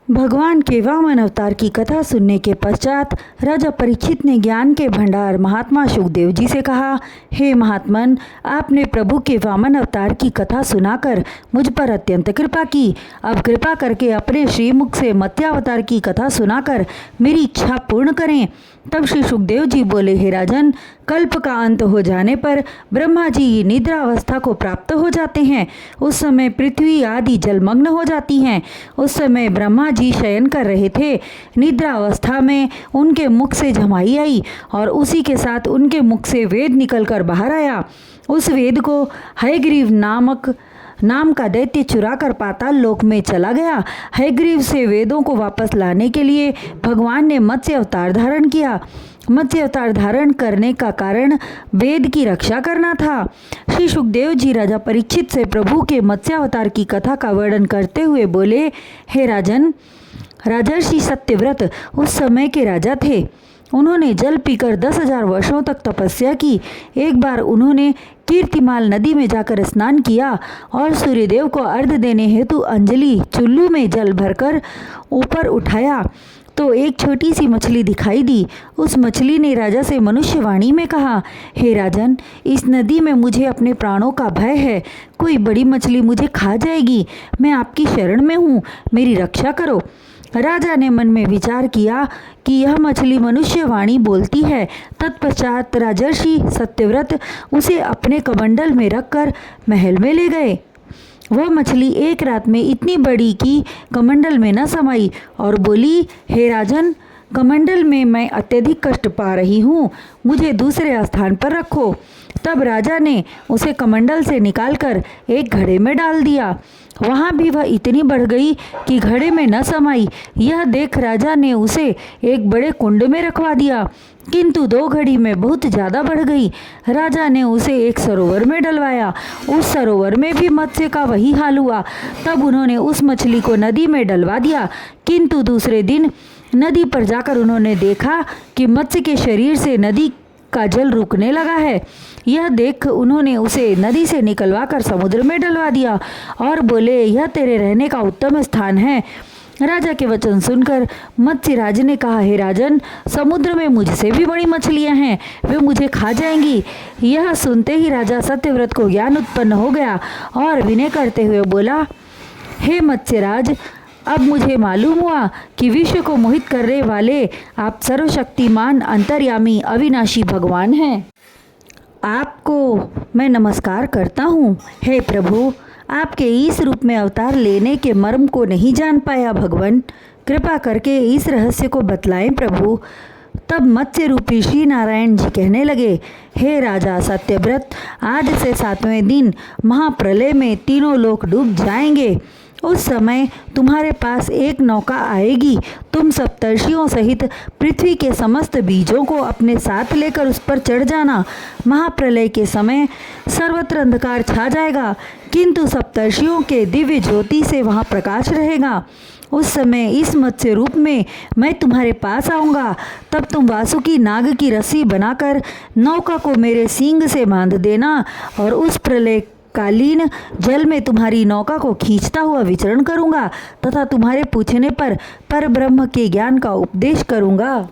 भगवान के वामन अवतार की कथा सुनने के पश्चात राजा परीक्षित ने ज्ञान के भंडार महात्मा शुकदेव जी से कहा, हे महात्मन, आपने प्रभु के वामन अवतार की कथा सुनाकर मुझ पर अत्यंत कृपा की। अब कृपा करके अपने श्रीमुख से मत्स्यावतार की कथा सुनाकर मेरी इच्छा पूर्ण करें। तब श्री शुकदेव जी बोले, हे राजन, कल्प का अंत हो जाने पर ब्रह्मा जी निद्रा अवस्था को प्राप्त हो जाते हैं। उस समय पृथ्वी आदि जलमग्न हो जाती हैं। उस समय ब्रह्मा जी शयन कर रहे थे। निद्रा अवस्था में उनके मुख से झमाई आई और उसी के साथ उनके मुख से वेद निकलकर बाहर आया। उस वेद को हयग्रीव नाम का दैत्य चुरा कर पाताल लोक में चला गया। हयग्रीव से वेदों को वापस लाने के लिए भगवान ने मत्स्य अवतार धारण किया। मत्स्य अवतार धारण करने का कारण वेद की रक्षा करना था। श्री शुकदेव जी राजा परीक्षित से प्रभु के मत्स्यावतार की कथा का वर्णन करते हुए बोले, हे राजन, राजर्षि सत्यव्रत उस समय के राजा थे। उन्होंने जल पीकर 10,000 वर्षों तक तपस्या की। एक बार उन्होंने कीर्तिमाल नदी में जाकर स्नान किया और सूर्यदेव को अर्घ्य देने हेतु अंजलि चुल्लू में जल भरकर ऊपर उठाया तो एक छोटी सी मछली दिखाई दी। उस मछली ने राजा से मनुष्यवाणी में कहा, हे राजन, इस नदी में मुझे अपने प्राणों का भय है। कोई बड़ी मछली मुझे खा जाएगी। मैं आपकी शरण में हूँ, मेरी रक्षा करो। राजा ने मन में विचार किया कि यह मछली मनुष्यवाणी बोलती है। तत्पश्चात राजर्षि सत्यव्रत उसे अपने कमंडल में रखकर महल में ले गए। वह मछली एक रात में इतनी बड़ी कि कमंडल में न समाई और बोली, हे राजन, कमंडल में मैं अत्यधिक कष्ट पा रही हूँ, मुझे दूसरे स्थान पर रखो। तब राजा ने उसे कमंडल से निकालकर एक घड़े में डाल दिया। वहाँ भी वह इतनी बढ़ गई कि घड़े में न समाई। यह देख राजा ने उसे एक बड़े कुंड में रखवा दिया, किंतु 2 घड़ी में बहुत ज़्यादा बढ़ गई। राजा ने उसे एक सरोवर में डलवाया। उस सरोवर में भी मत्स्य का वही हाल हुआ। तब उन्होंने उस मछली को नदी में डलवा दिया, किंतु दूसरे दिन नदी पर जाकर उन्होंने देखा कि मत्स्य के शरीर से नदी का जल रुकने लगा है। यह देख उन्होंने उसे नदी से निकलवा कर समुद्र में डलवा दिया और बोले, यह तेरे रहने का उत्तम स्थान है। राजा के वचन सुनकर मत्स्यराज ने कहा, हे राजन, समुद्र में मुझसे भी बड़ी मछलियां हैं, वे मुझे खा जाएंगी। यह सुनते ही राजा सत्यव्रत को ज्ञान उत्पन्न हो गया और विनय करते हुए बोला, हे मत्स्यराज, अब मुझे मालूम हुआ कि विश्व को मोहित करने वाले आप सर्वशक्तिमान अंतर्यामी अविनाशी भगवान हैं। आपको मैं नमस्कार करता हूँ। हे प्रभु, आपके इस रूप में अवतार लेने के मर्म को नहीं जान पाया। भगवान, कृपा करके इस रहस्य को बतलाएं प्रभु। तब मत्स्य रूपी श्री नारायण जी कहने लगे, हे राजा सत्यव्रत, आज से 7वें दिन महाप्रलय में तीनों लोक डूब जाएंगे। उस समय तुम्हारे पास एक नौका आएगी। तुम सप्तर्षियों सहित पृथ्वी के समस्त बीजों को अपने साथ लेकर उस पर चढ़ जाना। महाप्रलय के समय सर्वत्र अंधकार छा जाएगा, किंतु सप्तर्षियों के दिव्य ज्योति से वहाँ प्रकाश रहेगा। उस समय इस मत्स्य रूप में मैं तुम्हारे पास आऊँगा। तब तुम वासुकी नाग की रस्सी बनाकर नौका को मेरे सींग से बांध देना और उस प्रलय कालीन जल में तुम्हारी नौका को खींचता हुआ विचरण करूंगा तथा तुम्हारे पूछने पर परब्रह्म के ज्ञान का उपदेश करूंगा।